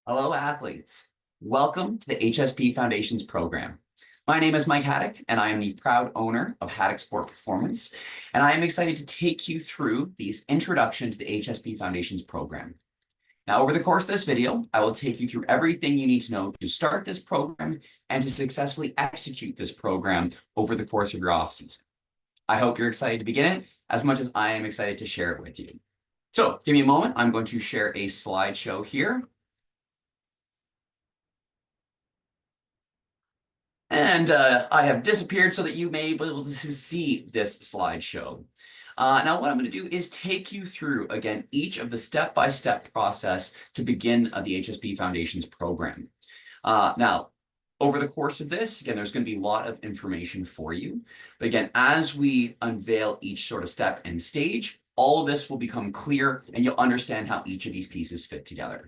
Hello, athletes. Welcome to the HSP Foundations Program. My name is Mike Haddock, and I am the proud owner of Haddock Sport Performance, and I am excited to take you through the introduction to the HSP Foundations Program. Now, over the course of this video, I will take you through everything you need to know to start this program and to successfully execute this program over the course of your off-season. I hope you're excited to begin it as much as I am excited to share it with you. So give me a moment. I'm going to share a slideshow here. And I have disappeared so that you may be able to see this slideshow. Now, what I'm going to do is take you through, again, each of the step-by-step process to begin the HSP Foundations program. Now, over the course of this, again, there's going to be a lot of information for you. But again, as we unveil each sort of step and stage, all of this will become clear and you'll understand how each of these pieces fit together.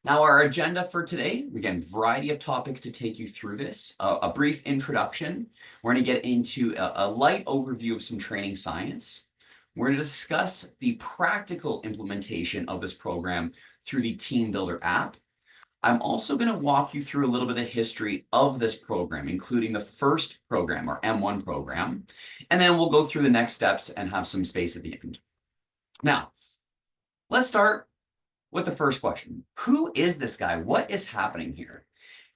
Now, our agenda for today, again, variety of topics to take you through this. A brief introduction. We're going to get into a light overview of some training science. We're going to discuss the practical implementation of this program through the Teambuildr app. I'm also going to walk you through a little bit of the history of this program, including the first program, or M1 program. And then we'll go through the next steps and have some space at the end. Now, let's start with the first question. Who is this guy? What is happening here?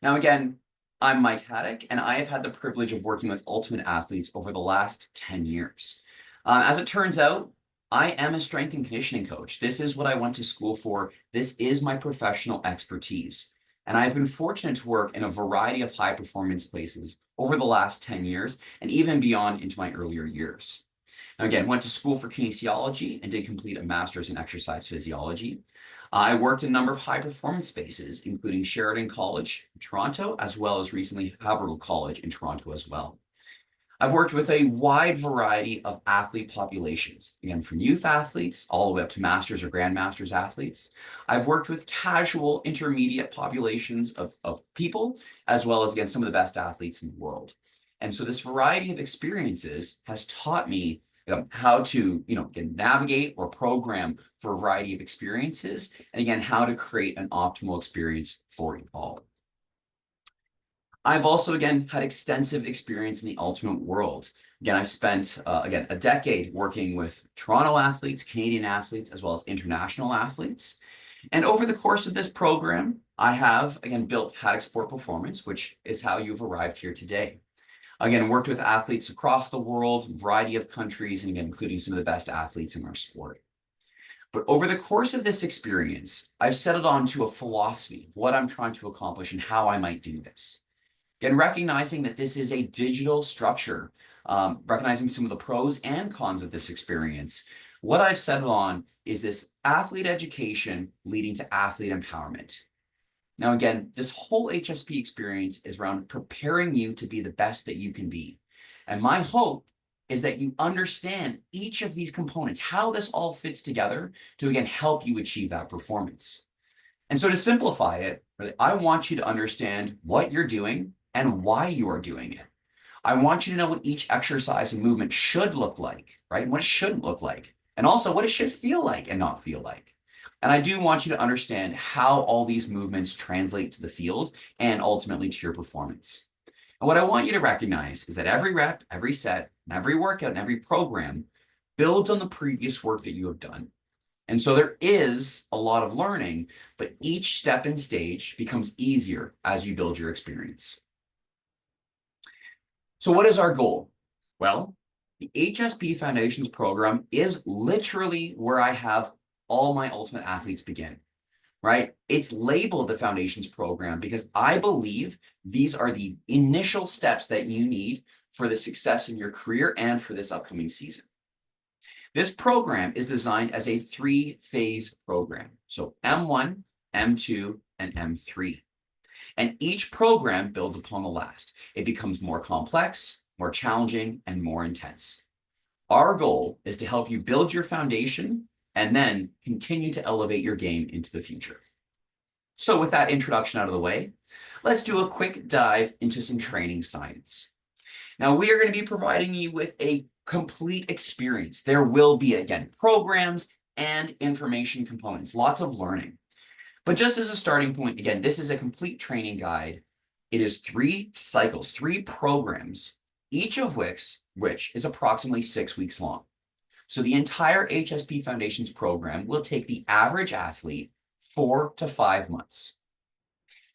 Now, again, I'm Mike Haddock, and I have had the privilege of working with ultimate athletes over the last 10 years. As it turns out, I am a strength and conditioning coach. This is what I went to school for. This is my professional expertise. And I've been fortunate to work in a variety of high performance places over the last 10 years and even beyond into my earlier years. Now, again, went to school for kinesiology and did complete a master's in exercise physiology. I worked in a number of high performance spaces, including Sheridan College in Toronto, as well as recently Haverhill College in Toronto as well. I've worked with a wide variety of athlete populations, again, from youth athletes all the way up to masters or grandmasters athletes. I've worked with casual intermediate populations of people, as well as, again, some of the best athletes in the world. And so this variety of experiences has taught me how to, navigate or program for a variety of experiences, and again, how to create an optimal experience for you all. I've also, again, had extensive experience in the ultimate world. Again, I've spent, a decade working with Toronto athletes, Canadian athletes, as well as international athletes. And over the course of this program, I have, again, built Haddock Sport Performance, which is how you've arrived here today. Again, worked with athletes across the world, a variety of countries, and again, including some of the best athletes in our sport. But over the course of this experience, I've settled on to a philosophy of what I'm trying to accomplish and how I might do this. Again, recognizing that this is a digital structure, recognizing some of the pros and cons of this experience, what I've settled on is this athlete education leading to athlete empowerment. Now, again, this whole HSP experience is around preparing you to be the best that you can be. And my hope is that you understand each of these components, how this all fits together to, again, help you achieve that performance. And so to simplify it, really, I want you to understand what you're doing and why you are doing it. I want you to know what each exercise and movement should look like, right? And what it shouldn't look like. And also what it should feel like and not feel like. And I do want you to understand how all these movements translate to the field and ultimately to your performance. And what I want you to recognize is that every rep, every set, and every workout, and every program builds on the previous work that you have done. And so there is a lot of learning, but each step and stage becomes easier as you build your experience. So what is our goal? Well, the HSP Foundations program is literally where I have all my ultimate athletes begin, right? It's labeled the Foundations program because I believe these are the initial steps that you need for the success in your career and for this upcoming season. This program is designed as a 3-phase program. So M1, M2, and M3. And each program builds upon the last. It becomes more complex, more challenging, and more intense. Our goal is to help you build your foundation and then continue to elevate your game into the future. So with that introduction out of the way, let's do a quick dive into some training science. Now, we are going to be providing you with a complete experience. There will be, again, programs and information components, lots of learning. But just as a starting point, again, this is a complete training guide. It is 3 cycles, 3 programs, each of which is approximately 6 weeks long. So the entire HSP Foundations program will take the average athlete 4 to 5 months.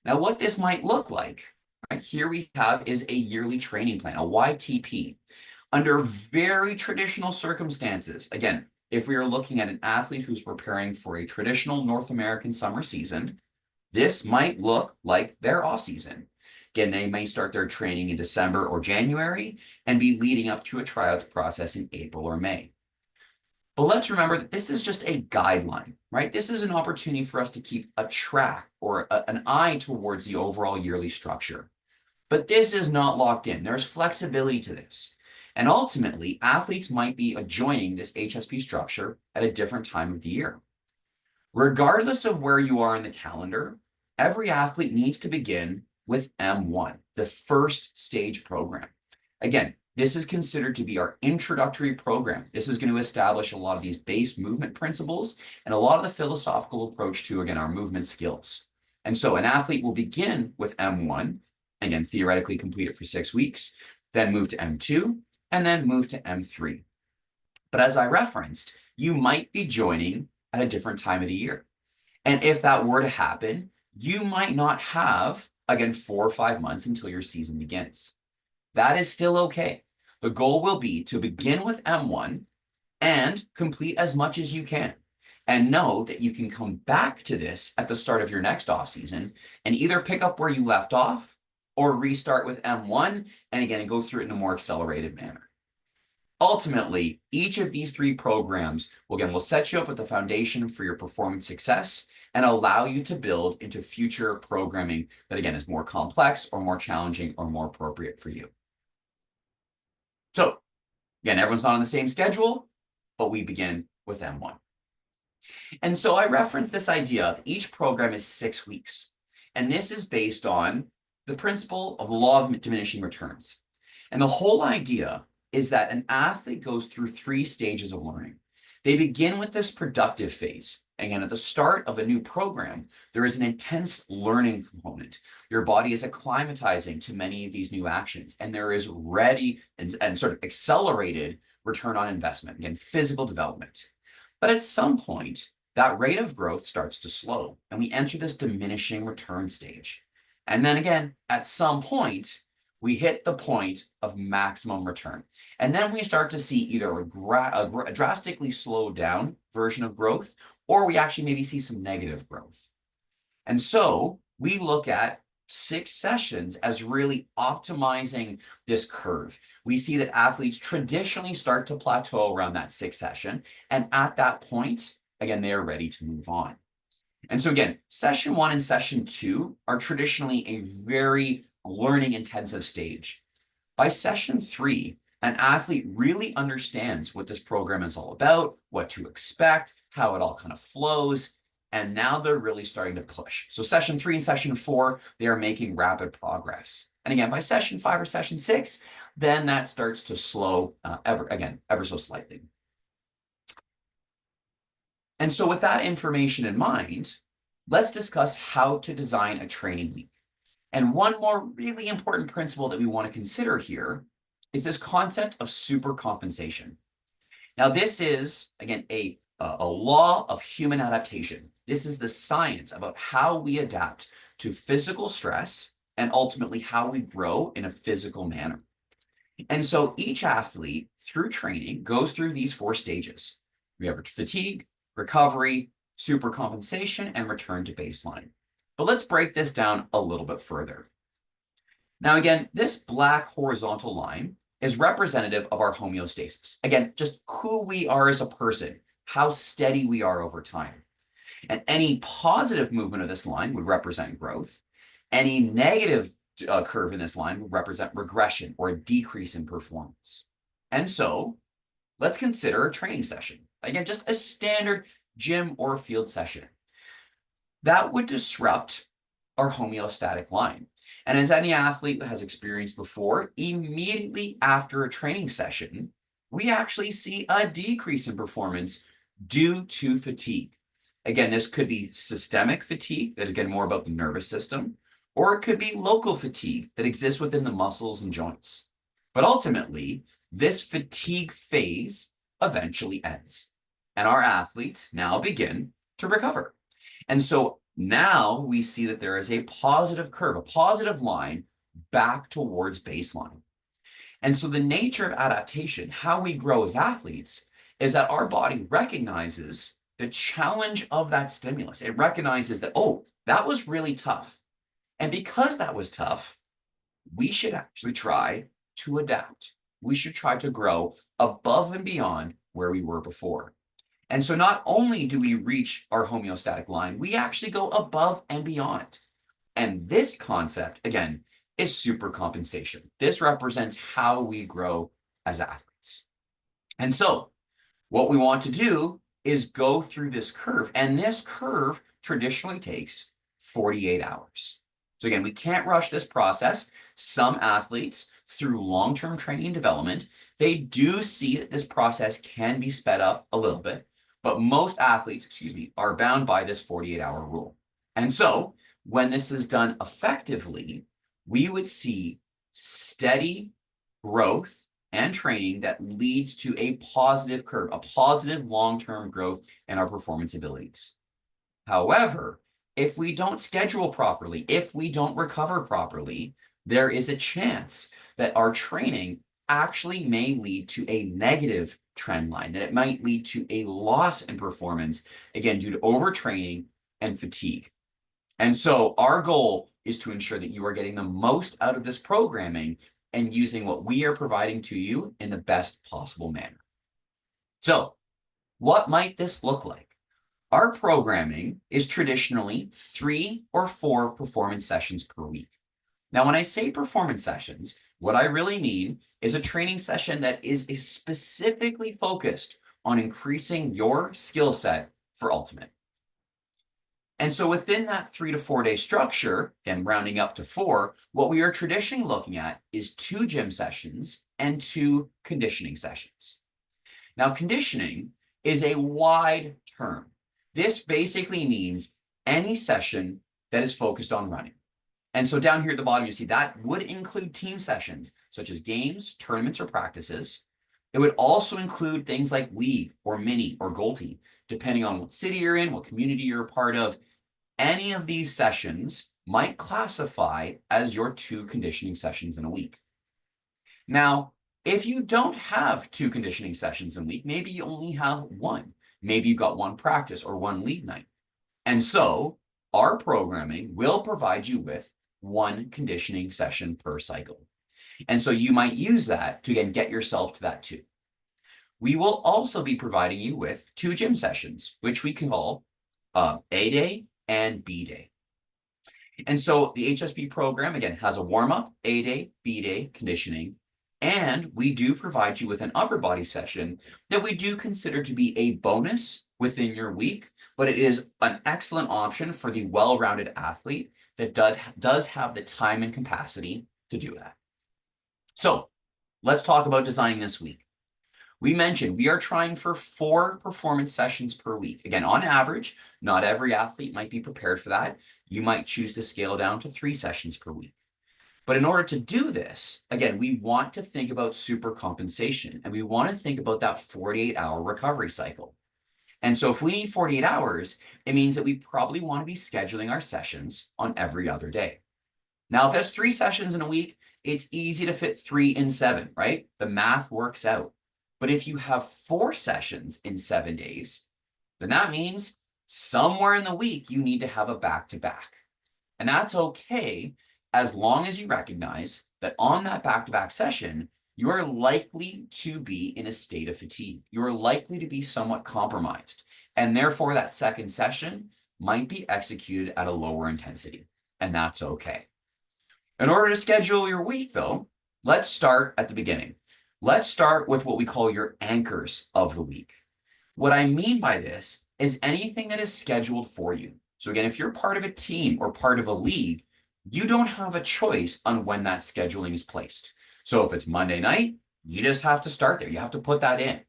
Now, what this might look like, right, here we have is a yearly training plan, a YTP. Under very traditional circumstances, again, if we are looking at an athlete who's preparing for a traditional North American summer season, this might look like their off season. Again, they may start their training in December or January and be leading up to a tryouts process in April or May. But let's remember that this is just a guideline, right? This is an opportunity for us to keep a track or an eye towards the overall yearly structure. But this is not locked in. There's flexibility to this. And ultimately, athletes might be joining this HSP structure at a different time of the year. Regardless of where you are in the calendar, every athlete needs to begin with M1, the first stage program. Again, this is considered to be our introductory program. This is going to establish a lot of these base movement principles and a lot of the philosophical approach to, again, our movement skills. And so an athlete will begin with M1, again, theoretically complete it for 6 weeks, then move to M2, and then move to M3. But as I referenced, you might be joining at a different time of the year. And if that were to happen, you might not have, again, 4 or 5 months until your season begins. That is still okay. The goal will be to begin with M1 and complete as much as you can. And know that you can come back to this at the start of your next off season and either pick up where you left off or restart with M1 and again, go through it in a more accelerated manner. Ultimately, each of these 3 programs will set you up with the foundation for your performance success and allow you to build into future programming that, again, is more complex or more challenging or more appropriate for you. So, again, everyone's not on the same schedule, but we begin with M1. And so I referenced this idea that each program is 6 weeks. And this is based on the principle of the law of diminishing returns. And the whole idea is that an athlete goes through 3 stages of learning. They begin with this productive phase. Again, at the start of a new program, there is an intense learning component. Your body is acclimatizing to many of these new actions, and there is ready and sort of accelerated return on investment, again, physical development. But at some point, that rate of growth starts to slow, and we enter this diminishing return stage. And then again, at some point, we hit the point of maximum return. And then we start to see either a drastically slowed down version of growth, or we actually maybe see some negative growth. And so we look at 6 sessions as really optimizing this curve. We see that athletes traditionally start to plateau around that 6th session. And at that point, again, they are ready to move on. And so again, session 1 and session 2 are traditionally a very learning intensive stage. By session 3, an athlete really understands what this program is all about, what to expect, how it all kind of flows, and now they're really starting to push. So session 3 and session 4, they are making rapid progress. And again, by session 5 or session 6, then that starts to slow ever so slightly. And so with that information in mind, let's discuss how to design a training week. And one more really important principle that we want to consider here is this concept of supercompensation. Now, this is, again, a law of human adaptation. This is the science about how we adapt to physical stress and ultimately how we grow in a physical manner. And so each athlete through training goes through these 4 stages. We have fatigue, recovery, supercompensation, and return to baseline. But let's break this down a little bit further. Now, again, this black horizontal line is representative of our homeostasis. Again, just who we are as a person, how steady we are over time. And any positive movement of this line would represent growth. Any negative curve in this line would represent regression or a decrease in performance. And so let's consider a training session. Again, just a standard gym or field session. That would disrupt our homeostatic line. And as any athlete has experienced before, immediately after a training session, we actually see a decrease in performance due to fatigue. Again, this could be systemic fatigue that is again more about the nervous system, or it could be local fatigue that exists within the muscles and joints. But ultimately, this fatigue phase eventually ends, and our athletes now begin to recover. And so now we see that there is a positive curve, a positive line back towards baseline. And so the nature of adaptation, how we grow as athletes, is that our body recognizes the challenge of that stimulus. It recognizes that, oh, that was really tough. And because that was tough, we should actually try to adapt. We should try to grow above and beyond where we were before. And so not only do we reach our homeostatic line, we actually go above and beyond. And this concept, again, is supercompensation. This represents how we grow as athletes. And so what we want to do is go through this curve. And this curve traditionally takes 48 hours. So again, we can't rush this process. Some athletes, through long-term training and development, they do see that this process can be sped up a little bit. But most athletes, are bound by this 48-hour rule. And so when this is done effectively, we would see steady growth and training that leads to a positive curve, a positive long-term growth in our performance abilities. However, if we don't schedule properly, if we don't recover properly, there is a chance that our training actually may lead to a negative trend line, that it might lead to a loss in performance, again, due to overtraining and fatigue. And so our goal is to ensure that you are getting the most out of this programming and using what we are providing to you in the best possible manner. So what might this look like? Our programming is traditionally 3 or 4 performance sessions per week. Now, when I say performance sessions, what I really mean is a training session that is specifically focused on increasing your skill set for ultimate. And so within that 3 to 4 day structure, and rounding up to 4, what we are traditionally looking at is 2 gym sessions and 2 conditioning sessions. Now, conditioning is a wide term. This basically means any session that is focused on running. And so down here at the bottom, you see that would include team sessions, such as games, tournaments, or practices. It would also include things like league or mini or Goalty, depending on what city you're in, what community you're a part of. Any of these sessions might classify as your 2 conditioning sessions in a week. Now, if you don't have 2 conditioning sessions in a week, maybe you only have 1. Maybe you've got 1 practice or 1 league night. And so our programming will provide you with 1 conditioning session per cycle. And so you might use that to, again, get yourself to that 2. We will also be providing you with 2 gym sessions, which we can call A day and B day. And so the HSP program, again, has a warm-up, A day, B day, conditioning, and we do provide you with an upper body session that we do consider to be a bonus within your week, but it is an excellent option for the well-rounded athlete that does have the time and capacity to do that. So let's talk about designing this week. We mentioned we are trying for 4 performance sessions per week. Again, on average, not every athlete might be prepared for that. You might choose to scale down to 3 sessions per week. But in order to do this, again, we want to think about super compensation, and we want to think about that 48-hour recovery cycle. And so if we need 48 hours, it means that we probably want to be scheduling our sessions on every other day. Now, if there's 3 sessions in a week, it's easy to fit 3 in 7, right? The math works out. But if you have 4 sessions in 7 days, then that means somewhere in the week, you need to have a back-to-back. And that's okay, as long as you recognize that on that back-to-back session, you are likely to be in a state of fatigue. You are likely to be somewhat compromised. And therefore, that second session might be executed at a lower intensity. And that's okay. In order to schedule your week, though, let's start at the beginning. Let's start with what we call your anchors of the week. What I mean by this is anything that is scheduled for you. So again, if you're part of a team or part of a league, you don't have a choice on when that scheduling is placed. So if it's Monday night, you just have to start there. You have to put that in,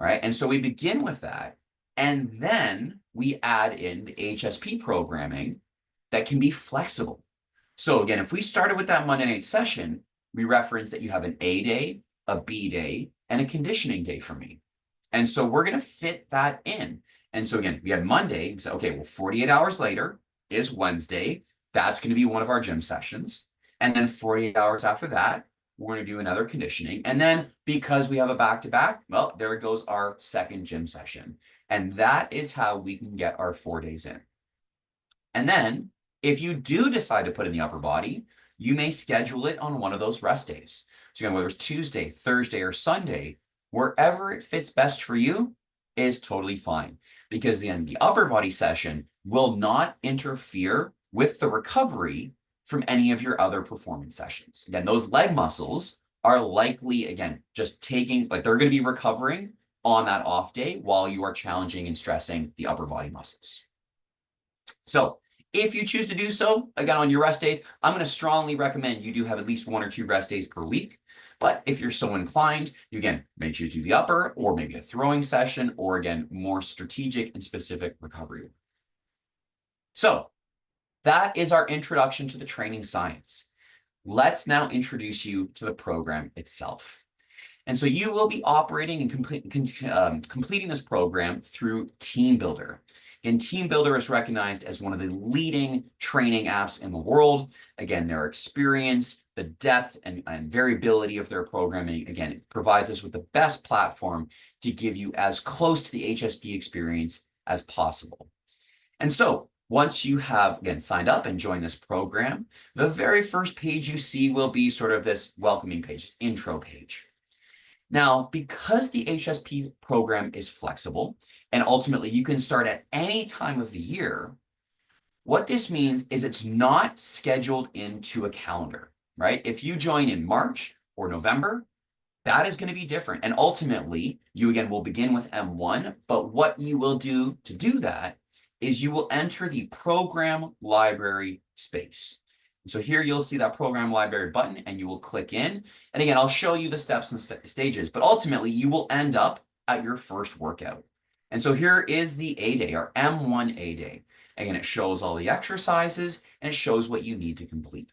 right? And so we begin with that. And then we add in the HSP programming that can be flexible. So again, if we started with that Monday night session, we reference that you have an A day, a B day, and a conditioning day for me. And so we're going to fit that in. And so again, we had Monday. So, okay, well, 48 hours later is Wednesday. That's going to be one of our gym sessions. And then 48 hours after that, we're going to do another conditioning. And then because we have a back-to-back, well, there goes our second gym session. And that is how we can get our 4 days in. And then if you do decide to put in the upper body, you may schedule it on one of those rest days. So again, whether it's Tuesday, Thursday, or Sunday, wherever it fits best for you is totally fine. Because then the upper body session will not interfere with the recovery from any of your other performance sessions. Again, those leg muscles are likely, again, just taking, like they're going to be recovering on that off day while you are challenging and stressing the upper body muscles. So if you choose to do so, again, on your rest days, I'm going to strongly recommend you do have at least 1 or 2 rest days per week. But if you're so inclined, you again may choose to do the upper or maybe a throwing session or again, more strategic and specific recovery. So that is our introduction to the training science. Let's now introduce you to the program itself. And so you will be operating and completing this program through Teambuildr. And Teambuildr is recognized as one of the leading training apps in the world. Again, their experience, the depth and variability of their programming, again, it provides us with the best platform to give you as close to the HSP experience as possible. And so once you have, again, signed up and joined this program, the very first page you see will be sort of this welcoming page, this intro page. Now, because the HSP program is flexible and ultimately you can start at any time of the year, what this means is it's not scheduled into a calendar, right? If you join in March or November, that is going to be different. And ultimately, you again will begin with M1, but what you will do to do that is you will enter the program library space. So here you'll see that program library button and you will click in. And again, I'll show you the steps and stages, but ultimately you will end up at your first workout. And so here is the A day, our M1A day. Again, it shows all the exercises and it shows what you need to complete.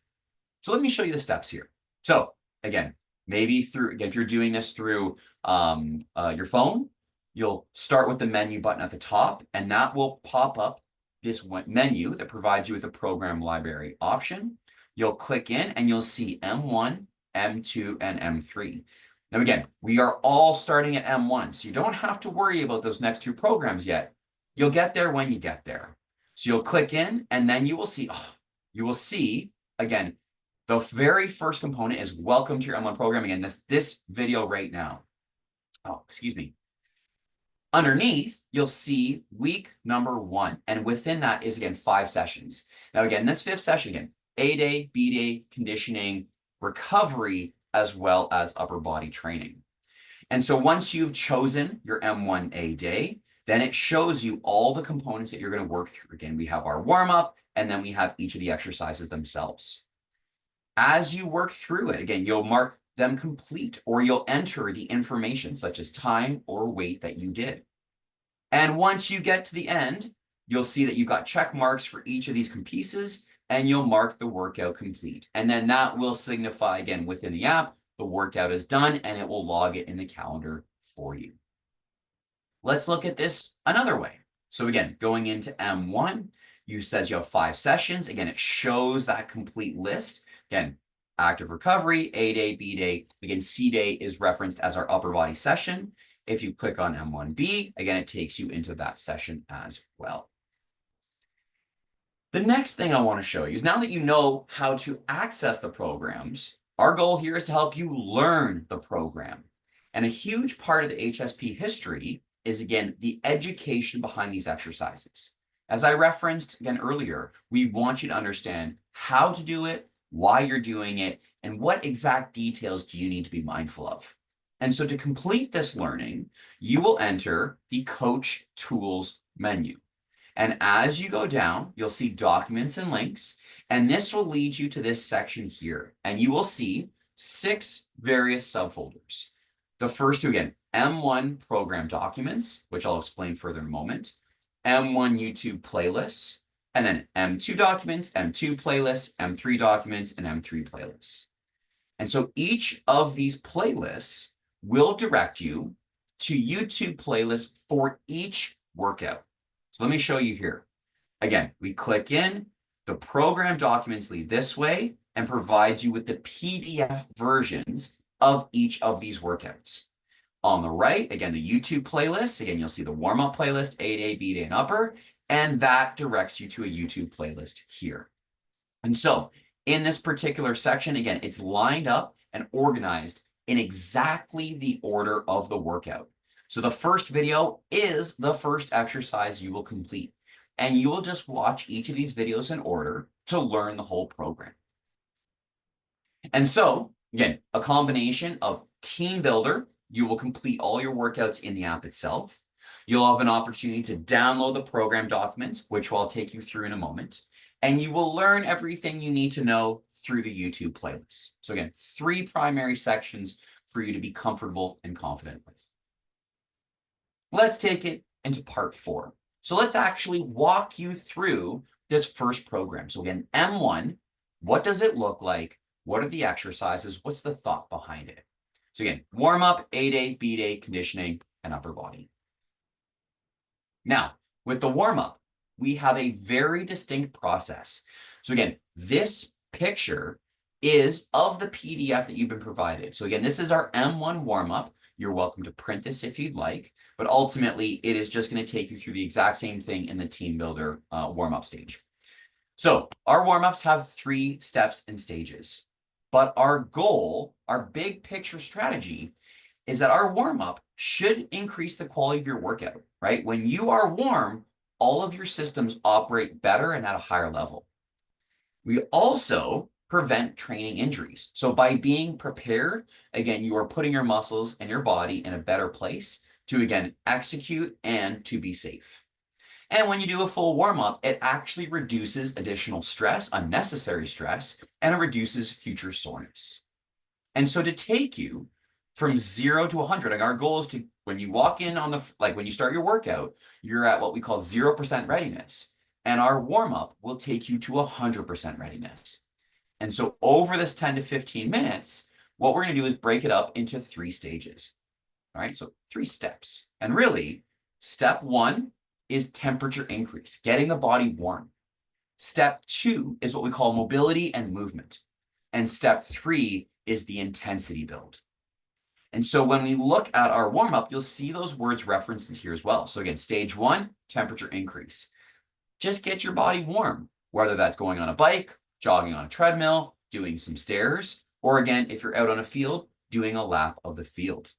So let me show you the steps here. So again, maybe through, again, if you're doing this through your phone, you'll start with the menu button at the top and that will pop up this menu that provides you with a program library option. You'll click in and you'll see M1, M2, and M3. Now again, we are all starting at M1, so you don't have to worry about those next 2 programs yet. You'll get there when you get there. So you'll click in and then you will see, again, the very first component is welcome to your M1 program. Again, this video right now. Oh, excuse me. Underneath, you'll see week number 1. And within that is, again, 5 sessions. Now, again, this 5th session, again, A day, B day, conditioning, recovery, as well as upper body training. And so once you've chosen your M1A day, then it shows you all the components that you're going to work through. Again, we have our warm-up, and then we have each of the exercises themselves. As you work through it, again, you'll mark them complete, or you'll enter the information such as time or weight that you did. And once you get to the end, you'll see that you've got check marks for each of these pieces, and you'll mark the workout complete. And then that will signify, again, within the app, the workout is done, and it will log it in the calendar for you. Let's look at this another way. So again, going into M1, you says you have 5 sessions. Again, it shows that complete list. Again, active recovery, A day, B day. Again, C day is referenced as our upper body session. If you click on M1B, again, it takes you into that session as well. The next thing I want to show you is now that you know how to access the programs, our goal here is to help you learn the program. And a huge part of the HSP history is, again, the education behind these exercises. As I referenced again earlier, we want you to understand how to do it, why you're doing it, and what exact details do you need to be mindful of. And so to complete this learning, you will enter the Coach Tools menu. And as you go down, you'll see documents and links, and this will lead you to this section here. And you will see 6 various subfolders. The first 2, again, M1 program documents, which I'll explain further in a moment. M1 YouTube playlists, and then M2 documents, M2 playlists, M3 documents, and M3 playlists. And so each of these playlists will direct you to YouTube playlists for each workout. So let me show you here. Again, we click in, the program documents lead this way and provides you with the PDF versions of each of these workouts. On the right, again, the YouTube playlist. Again, you'll see the warm-up playlist, A day, B day, and upper, and that directs you to a YouTube playlist here. And so in this particular section, again, it's lined up and organized in exactly the order of the workout. So the first video is the first exercise you will complete, and you will just watch each of these videos in order to learn the whole program. And so, again, a combination of Teambuildr. You will complete all your workouts in the app itself. You'll have an opportunity to download the program documents, which I'll take you through in a moment. And you will learn everything you need to know through the YouTube playlist. So again, 3 primary sections for you to be comfortable and confident with. Let's take it into part 4. So let's actually walk you through this first program. So again, M1, what does it look like? What are the exercises? What's the thought behind it? So again, warm up, A day, B day, conditioning, and upper body. Now, with the warm up, we have a very distinct process. So again, this picture is of the PDF that you've been provided. So again, this is our M1 warm up. You're welcome to print this if you'd like, but ultimately it is just going to take you through the exact same thing in the Teambuildr warm up stage. So our warm ups have 3 steps and stages. But our goal, our big picture strategy, is that our warm-up should increase the quality of your workout, right? When you are warm, all of your systems operate better and at a higher level. We also prevent training injuries. So by being prepared, again, you are putting your muscles and your body in a better place to, again, execute and to be safe. And when you do a full warm-up, it actually reduces additional stress, unnecessary stress, and it reduces future soreness. And so to take you from 0 to 100, like our goal is to, when you walk in on the, like when you start your workout, you're at what we call 0% readiness. And our warm-up will take you to 100% readiness. And so over this 10 to 15 minutes, what we're going to do is break it up into 3 stages. All right, so 3 steps. And really, step 1 is temperature increase, getting the body warm. Step 2 is what we call mobility and movement. And step 3 is the intensity build. And so when we look at our warm-up, you'll see those words referenced here as well. So again, stage 1, temperature increase. Just get your body warm, whether that's going on a bike, jogging on a treadmill, doing some stairs, or again, if you're out on a field, doing a lap of the field.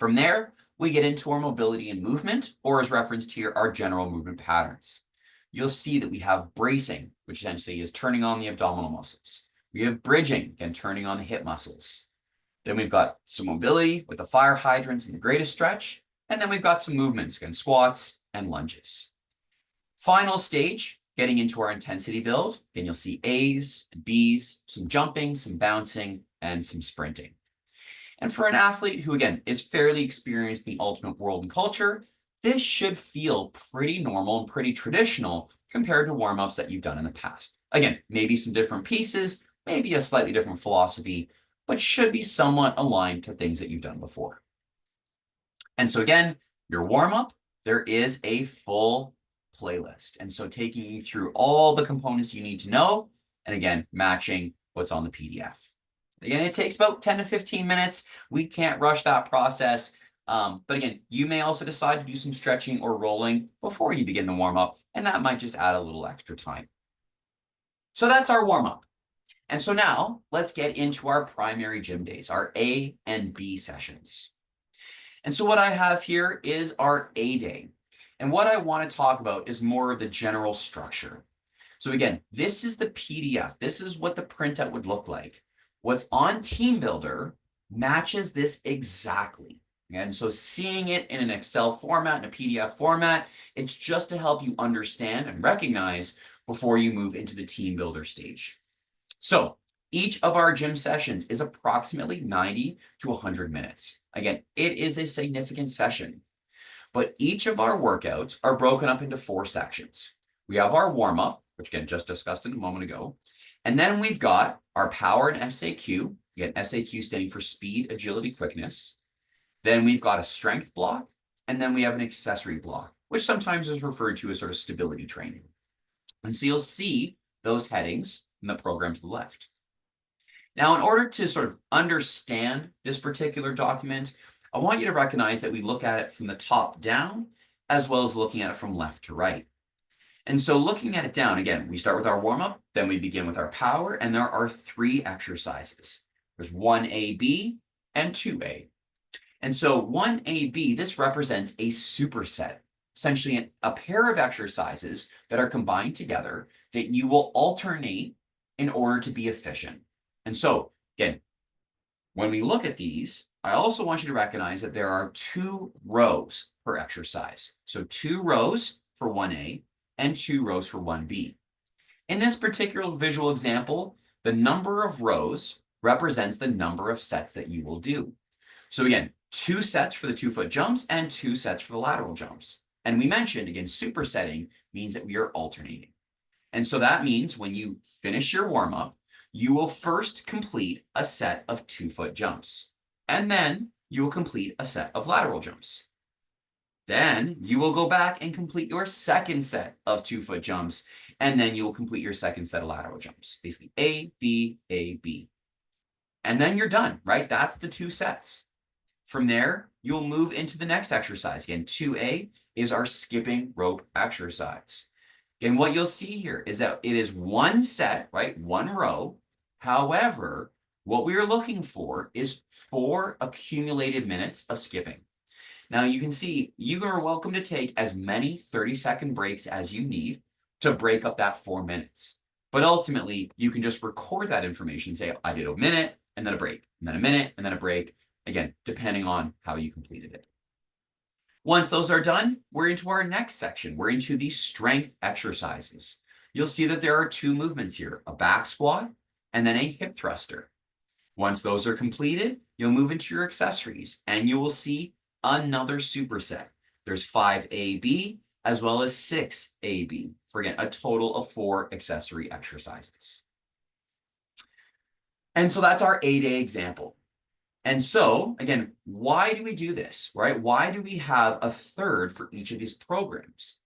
From there, we get into our mobility and movement, or as referenced here, our general movement patterns. You'll see that we have bracing, which essentially is turning on the abdominal muscles. We have bridging, again, turning on the hip muscles. Then we've got some mobility with the fire hydrants and the greatest stretch. And then we've got some movements, again, squats and lunges. Final stage, getting into our intensity build. Again, you'll see A's and B's, some jumping, some bouncing, and some sprinting. And for an athlete who, again, is fairly experienced in the ultimate world and culture, this should feel pretty normal and pretty traditional compared to warm-ups that you've done in the past. Again, maybe some different pieces, maybe a slightly different philosophy, but should be somewhat aligned to things that you've done before. And so again, your warm-up, there is a full playlist. And so taking you through all the components you need to know, and again, matching what's on the PDF. Again, it takes about 10 to 15 minutes. We can't rush that process. But again, you may also decide to do some stretching or rolling before you begin the warm-up, and that might just add a little extra time. So that's our warm-up. And so now let's get into our primary gym days, our A and B sessions. And so what I have here is our A day. And what I want to talk about is more of the general structure. So again, this is the PDF. This is what the printout would look like. What's on Teambuildr matches this exactly. And so seeing it in an Excel format, in a PDF format, it's just to help you understand and recognize before you move into the Teambuildr stage. So each of our gym sessions is approximately 90 to 100 minutes. Again, it is a significant session. but each of our workouts are broken up into 4 sections. We have our warm-up, which again, just discussed a moment ago. And then we've got our power and SAQ, again, SAQ standing for speed, agility, quickness. Then we've got a strength block, and then we have an accessory block, which sometimes is referred to as sort of stability training. And so you'll see those headings in the program to the left. Now, in order to sort of understand this particular document, I want you to recognize that we look at it from the top down, as well as looking at it from left to right. And so looking at it down, again, we start with our warm-up, then we begin with our power, and there are 3 exercises. There's 1AB and 2A. And so 1AB, this represents a superset, essentially a pair of exercises that are combined together that you will alternate in order to be efficient. And so, again, when we look at these, I also want you to recognize that there are 2 rows per exercise. So 2 rows for 1A and 2 rows for 1B. In this particular visual example, the number of rows represents the number of sets that you will do. So again, 2 sets for the 2-foot jumps and 2 sets for the lateral jumps. And we mentioned, again, supersetting means that we are alternating. And so that means when you finish your warm-up, you will first complete a set of 2-foot jumps, and then you will complete a set of lateral jumps. Then you will go back and complete your second set of 2-foot jumps, and then you will complete your second set of lateral jumps. Basically A, B, A, B. And then you're done, right? That's the 2 sets. From there, you'll move into the next exercise. Again, 2A is our skipping rope exercise. Again, what you'll see here is that it is 1 set, right? 1 row. However, what we are looking for is 4 accumulated minutes of skipping. Now you can see you are welcome to take as many 30-second breaks as you need to break up that 4 minutes. But ultimately, you can just record that information, say, I did a minute and then a break, and then a minute and then a break, again, depending on how you completed it. Once those are done, we're into our next section. We're into the strength exercises. You'll see that there are 2 movements here, a back squat and then a hip thruster. Once those are completed, you'll move into your accessories and you will see another superset. There's 5AB as well as 6AB for, again, a total of 4 accessory exercises. And so that's our 8A example. And so, again, why do we do this, right? Why do we have a third for each of these programs?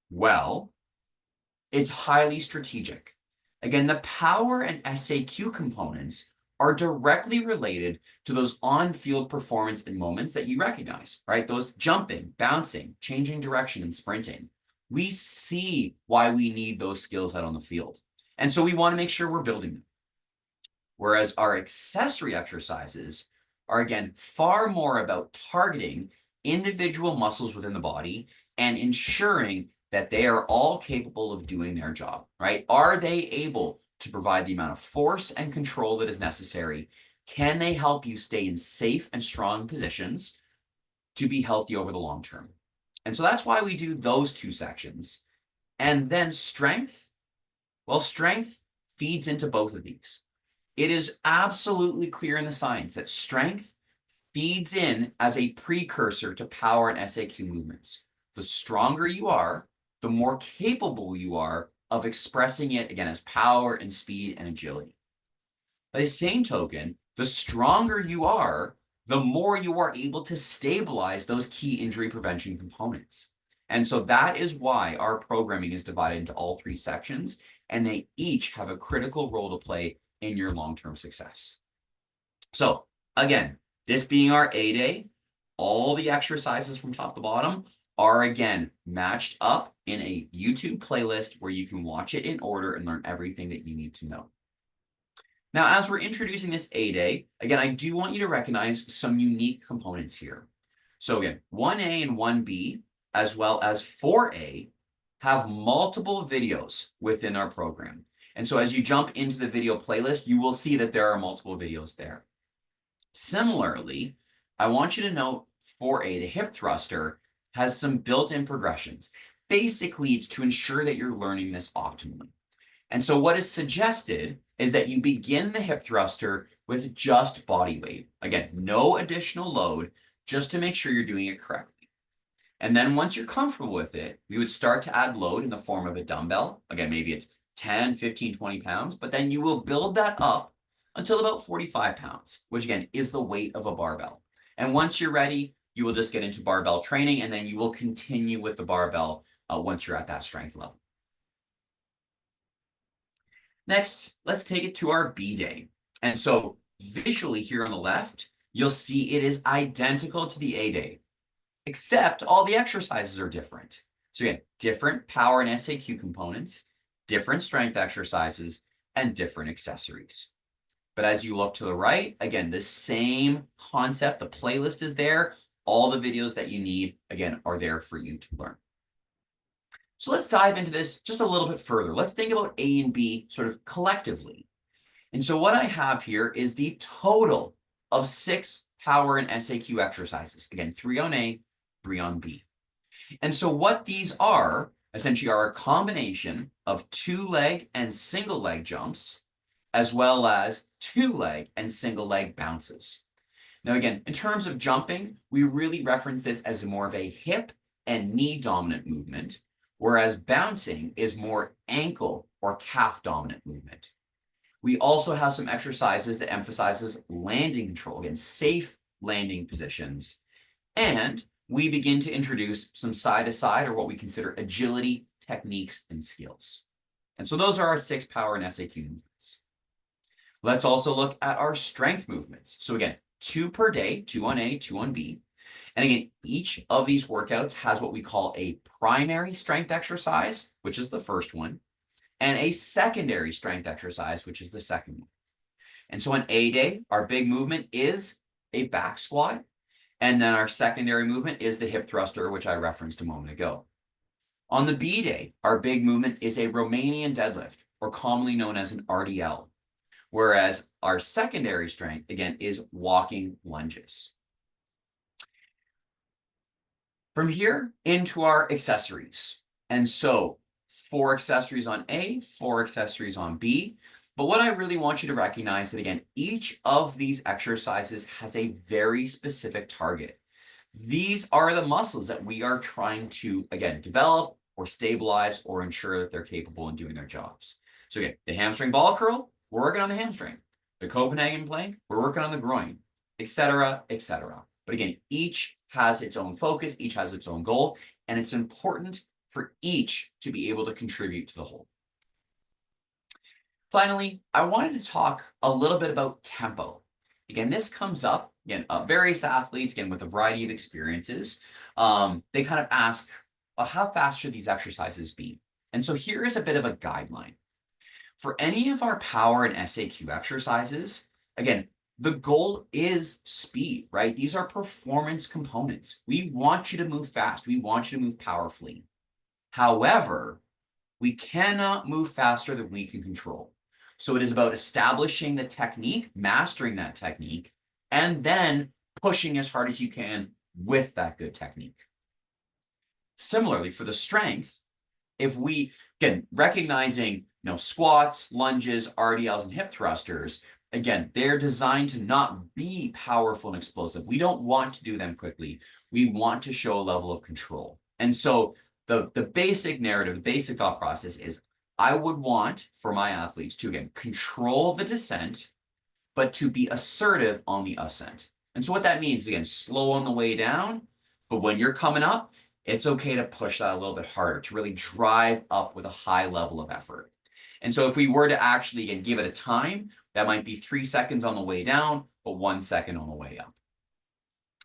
Well, it's highly strategic. Again, the power and SAQ components are directly related to those on-field performance and moments that you recognize, right? Those jumping, bouncing, changing direction, and sprinting. We see why we need those skills out on the field. And so we want to make sure we're building them. Whereas our accessory exercises are, again, far more about targeting individual muscles within the body and ensuring that they are all capable of doing their job, right? Are they able to provide the amount of force and control that is necessary? Can they help you stay in safe and strong positions to be healthy over the long term? And so that's why we do those 2 sections. And then strength, well, strength feeds into both of these. It is absolutely clear in the science that strength feeds in as a precursor to power and SAQ movements. The stronger you are, the more capable you are of expressing it, again, as power and speed and agility. By the same token, the stronger you are, the more you are able to stabilize those key injury prevention components. And so that is why our programming is divided into all 3 sections, and they each have a critical role to play in your long-term success. So again, this being our 8A, all the exercises from top to bottom are, again, matched up in a YouTube playlist where you can watch it in order and learn everything that you need to know. Now, as we're introducing this 8A, again, I do want you to recognize some unique components here. So again, 1A and 1B, as well as 4A, have multiple videos within our program. And so as you jump into the video playlist, you will see that there are multiple videos there. Similarly, I want you to note 4A, the hip thruster, has some built-in progressions. Basically, it's to ensure that you're learning this optimally. And so what is suggested is that you begin the hip thruster with just body weight. Again, no additional load, just to make sure you're doing it correctly. And then once you're comfortable with it, we would start to add load in the form of a dumbbell. Again, maybe it's 10, 15, 20 pounds, but then you will build that up until about 45 pounds, which again is the weight of a barbell. And once you're ready, you will just get into barbell training, and then you will continue with the barbell once you're at that strength level. Next, let's take it to our B day. And so visually here on the left, you'll see it is identical to the A day, except all the exercises are different. So again, different power and SAQ components, different strength exercises, and different accessories. But as you look to the right, again, the same concept, the playlist is there. All the videos that you need, again, are there for you to learn. So let's dive into this just a little bit further. Let's think about A and B sort of collectively. And so what I have here is the total of 6 power and SAQ exercises. Again, 3 on A, 3 on B. And so what these are essentially are a combination of 2-leg and single-leg jumps, as well as 2-leg and single-leg bounces. Now, again, in terms of jumping, we really reference this as more of a hip and knee dominant movement, whereas bouncing is more ankle or calf dominant movement. We also have some exercises that emphasizes landing control, again, safe landing positions. And we begin to introduce some side-to-side or what we consider agility techniques and skills. And so those are our 6 power and SAQ movements. Let's also look at our strength movements. So again, 2 per day, 2 on A, 2 on B. And again, each of these workouts has what we call a primary strength exercise, which is the first one, and a secondary strength exercise, which is the second one. And so on A day, our big movement is a back squat. And then our secondary movement is the hip thruster, which I referenced a moment ago. On the B day, our big movement is a Romanian deadlift, or commonly known as an RDL. Whereas our secondary strength, again, is walking lunges. From here into our accessories. And so 4 accessories on A, 4 accessories on B. But what I really want you to recognize that, again, each of these exercises has a very specific target. These are the muscles that we are trying to, again, develop or stabilize or ensure that they're capable in doing their jobs. So again, the hamstring ball curl, we're working on the hamstring. The Copenhagen plank, we're working on the groin, etc., etc. But again, each has its own focus, each has its own goal, and it's important for each to be able to contribute to the whole. Finally, I wanted to talk a little bit about tempo. Again, this comes up, again, various athletes, again, with a variety of experiences. They kind of ask, how fast should these exercises be? And so here is a bit of a guideline. For any of our power and SAQ exercises, again, the goal is speed, right? These are performance components. We want you to move fast. We want you to move powerfully. However, we cannot move faster than we can control. So it is about establishing the technique, mastering that technique, and then pushing as hard as you can with that good technique. Similarly, for the strength, if we, again, recognizing, squats, lunges, RDLs, and hip thrusters, again, they're designed to not be powerful and explosive. We don't want to do them quickly. We want to show a level of control. And so the basic narrative, the basic thought process is, I would want for my athletes to, again, control the descent, but to be assertive on the ascent. And so what that means is, again, slow on the way down, but when you're coming up, it's okay to push that a little bit harder, to really drive up with a high level of effort. And so if we were to actually, again, give it a time, that might be 3 seconds on the way down, but 1 second on the way up.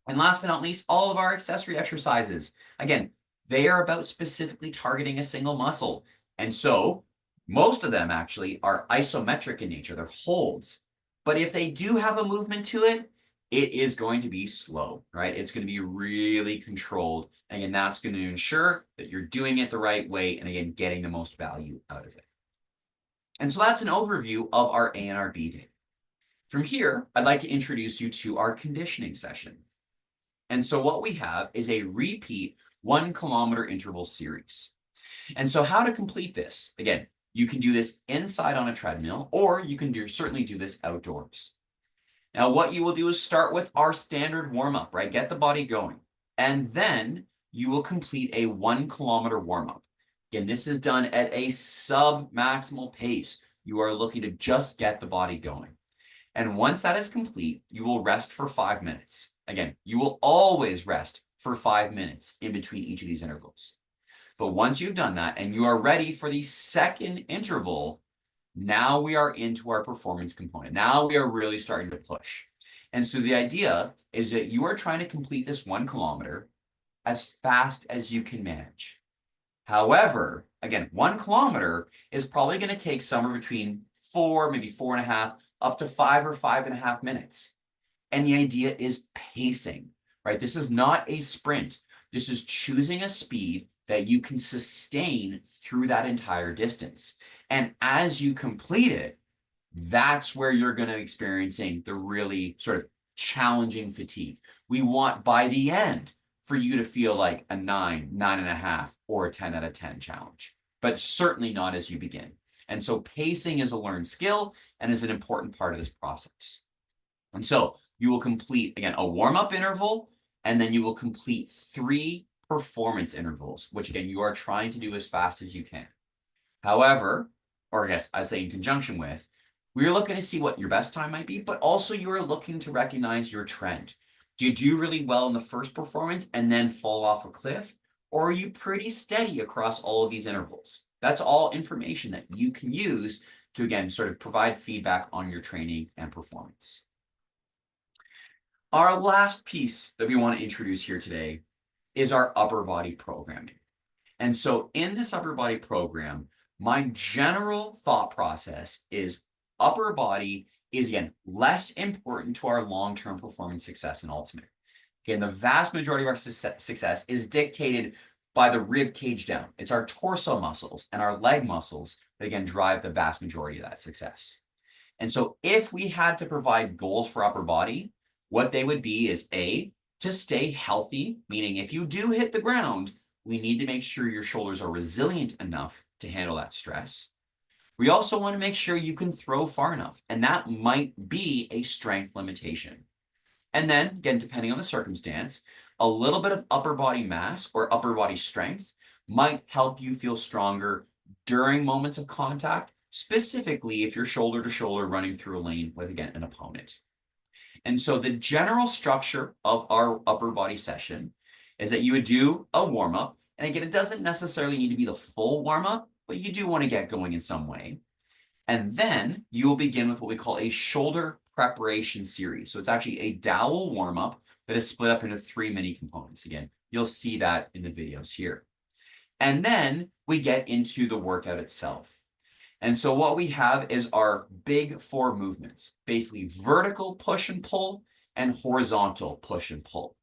And last but not least, all of our accessory exercises, again, they are about specifically targeting a single muscle. And so most of them actually are isometric in nature, they're holds. But if they do have a movement to it, it is going to be slow, right? It's going to be really controlled. And again, that's going to ensure that you're doing it the right way and, again, getting the most value out of it. And so that's an overview of our A and our B day. From here, I'd like to introduce you to our conditioning session. And so what we have is a repeat 1 kilometer interval series. And so how to complete this? Again, you can do this inside on a treadmill, or you can certainly do this outdoors. Now, what you will do is start with our standard warm-up, right? Get the body going. And then you will complete a 1 kilometer warm-up. Again, this is done at a sub-maximal pace. You are looking to just get the body going. And once that is complete, you will rest for 5 minutes. Again, you will always rest for 5 minutes in between each of these intervals. But once you've done that and you are ready for the second interval, now we are into our performance component. Now we are really starting to push. And so the idea is that you are trying to complete this 1 kilometer as fast as you can manage. However, again, 1 kilometer is probably going to take somewhere between 4, maybe 4.5, up to 5 or 5.5 minutes. And the idea is pacing, right? This is not a sprint. This is choosing a speed that you can sustain through that entire distance. And as you complete it, that's where you're going to be experiencing the really sort of challenging fatigue. We want by the end for you to feel like a 9, 9.5, or a 10 out of 10 challenge, but certainly not as you begin. And so pacing is a learned skill and is an important part of this process. And so you will complete, again, a warm-up interval, and then you will complete 3 performance intervals, which again, you are trying to do as fast as you can. However, or I guess I say in conjunction with, we're looking to see what your best time might be, but also you are looking to recognize your trend. Do you do really well in the first performance and then fall off a cliff? Or are you pretty steady across all of these intervals? That's all information that you can use to, again, sort of provide feedback on your training and performance. Our last piece that we want to introduce here today is our upper body programming. And so in this upper body program, my general thought process is upper body is, again, less important to our long-term performance success and ultimate. Again, the vast majority of our success is dictated by the rib cage down. It's our torso muscles and our leg muscles that, again, drive the vast majority of that success. And so if we had to provide goals for upper body, what they would be is A, to stay healthy, meaning if you do hit the ground, we need to make sure your shoulders are resilient enough to handle that stress. We also want to make sure you can throw far enough, and that might be a strength limitation. And then, again, depending on the circumstance, a little bit of upper body mass or upper body strength might help you feel stronger during moments of contact, specifically if you're shoulder to shoulder running through a lane with, again, an opponent. And so the general structure of our upper body session is that you would do a warm-up. And again, it doesn't necessarily need to be the full warm-up, but you do want to get going in some way. And then you will begin with what we call a shoulder preparation series. So it's actually a dowel warm-up that is split up into 3 mini components. Again, you'll see that in the videos here. And then we get into the workout itself. And so what we have is our big 4 movements, basically vertical push and pull and horizontal push and pull.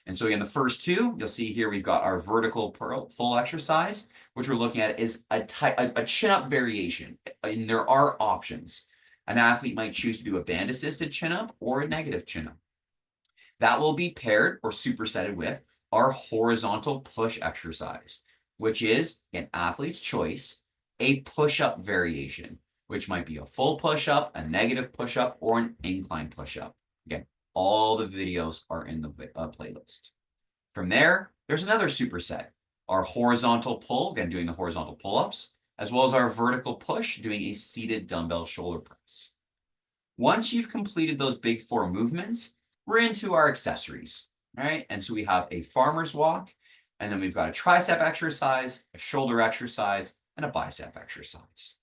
And so again, the first 2, you'll see here, we've got our vertical pull exercise, which we're looking at is a chin-up variation. And there are options. An athlete might choose to do a band-assisted chin-up or a negative chin-up. That will be paired or supersetted with our horizontal push exercise, which is an athlete's choice, a push-up variation, which might be a full push-up, a negative push-up, or an incline push-up. Again, all the videos are in the playlist. From there, there's another superset, our horizontal pull, again, doing the horizontal pull-ups, as well as our vertical push, doing a seated dumbbell shoulder press. Once you've completed those big 4 movements, we're into our accessories, right? And so we have a farmer's walk, and then we've got a tricep exercise, a shoulder exercise, and a bicep exercise.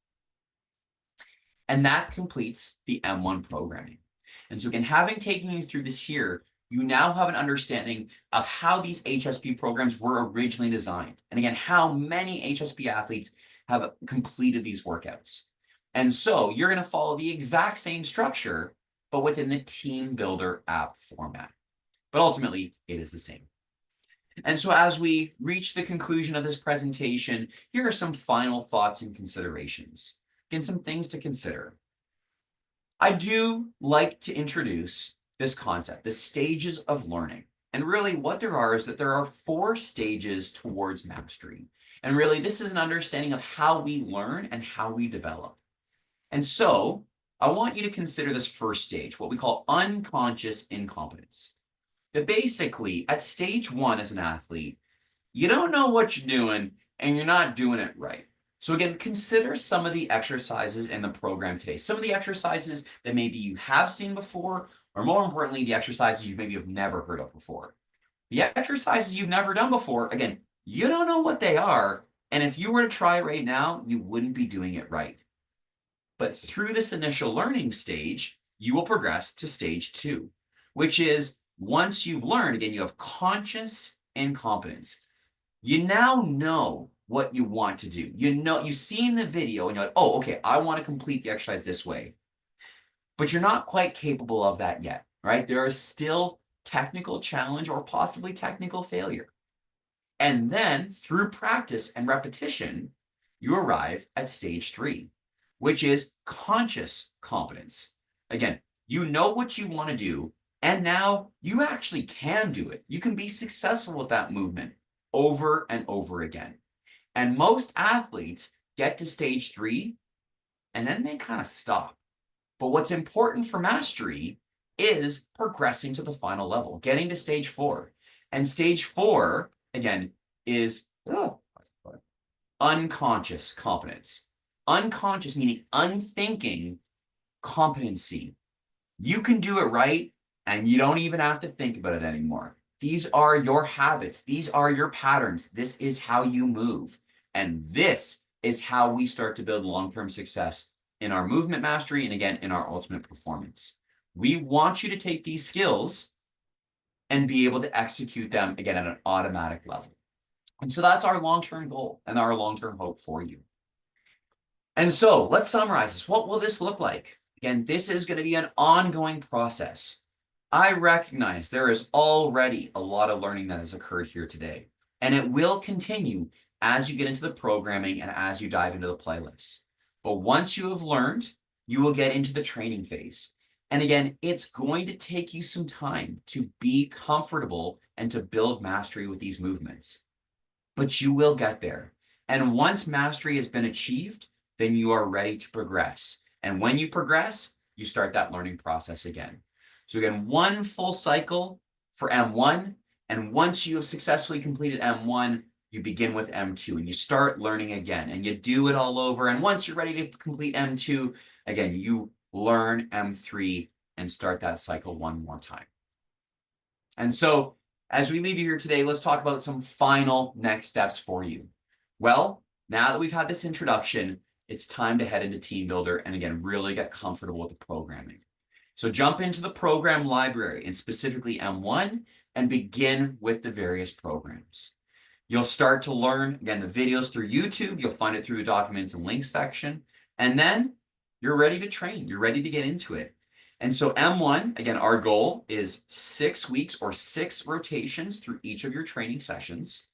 And that completes the M1 programming. And so again, having taken you through this here, you now have an understanding of how these HSP programs were originally designed. And again, how many HSP athletes have completed these workouts. And so you're going to follow the exact same structure, but within the Teambuildr app format. But ultimately, it is the same. And so as we reach the conclusion of this presentation, here are some final thoughts and considerations. Again, some things to consider. I do like to introduce this concept, the stages of learning. And really what there are is that there are 4 stages towards mastery. And really this is an understanding of how we learn and how we develop. And so I want you to consider this first stage, what we call unconscious incompetence. That basically at stage 1 as an athlete, you don't know what you're doing and you're not doing it right. So again, consider some of the exercises in the program today. Some of the exercises that maybe you have seen before, or more importantly, the exercises you maybe have never heard of before. The exercises you've never done before, again, you don't know what they are. And if you were to try right now, you wouldn't be doing it right. But through this initial learning stage, you will progress to stage 2, which is once you've learned, again, you have conscious incompetence. You now know what you want to do. You know, you've seen the video and you're like, oh, okay, I want to complete the exercise this way. But you're not quite capable of that yet, right? There is still technical challenge or possibly technical failure. And then through practice and repetition, you arrive at stage 3, which is conscious competence. Again, you know what you want to do, and now you actually can do it. You can be successful with that movement over and over again. And most athletes get to stage 3 and then they kind of stop. But what's important for mastery is progressing to the final level, getting to stage 4. And stage 4, again, is unconscious competence. Unconscious meaning unthinking competency. You can do it right, and you don't even have to think about it anymore. These are your habits. These are your patterns. This is how you move. And this is how we start to build long-term success in our movement mastery and, again, in our ultimate performance. We want you to take these skills and be able to execute them, again, at an automatic level. And so that's our long-term goal and our long-term hope for you. And so let's summarize this. What will this look like? Again, this is going to be an ongoing process. I recognize there is already a lot of learning that has occurred here today, and it will continue as you get into the programming and as you dive into the playlists. But once you have learned, you will get into the training phase. And again, it's going to take you some time to be comfortable and to build mastery with these movements. But you will get there. And once mastery has been achieved, then you are ready to progress. And when you progress, you start that learning process again. So again, one full cycle for M1. And once you have successfully completed M1, you begin with M2 and you start learning again and you do it all over. And once you're ready to complete M2, again, you learn M3 and start that cycle one more time. And so as we leave you here today, let's talk about some final next steps for you. Well, now that we've had this introduction, it's time to head into Teambuildr and, again, really get comfortable with the programming. So jump into the program library and specifically M1 and begin with the various programs. You'll start to learn, again, the videos through YouTube. You'll find it through the documents and links section. And then you're ready to train. You're ready to get into it. And so M1, again, our goal is 6 weeks or 6 rotations through each of your training sessions.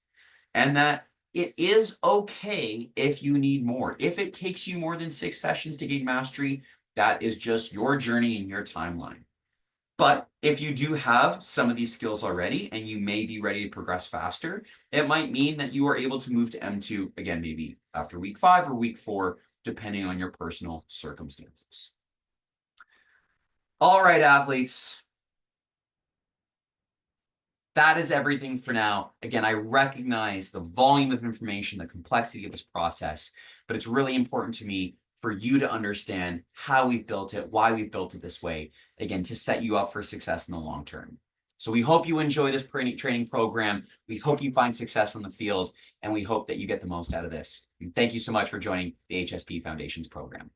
And that it is okay if you need more. If it takes you more than 6 sessions to gain mastery, that is just your journey and your timeline. But if you do have some of these skills already and you may be ready to progress faster, it might mean that you are able to move to M2, again, maybe after week 5 or week 4, depending on your personal circumstances. All right, athletes. That is everything for now. Again, I recognize the volume of information, the complexity of this process, but it's really important to me for you to understand how we've built it, why we've built it this way, again, to set you up for success in the long term. So we hope you enjoy this training program. We hope you find success on the field, and we hope that you get the most out of this. And thank you so much for joining the HSP Foundations Program.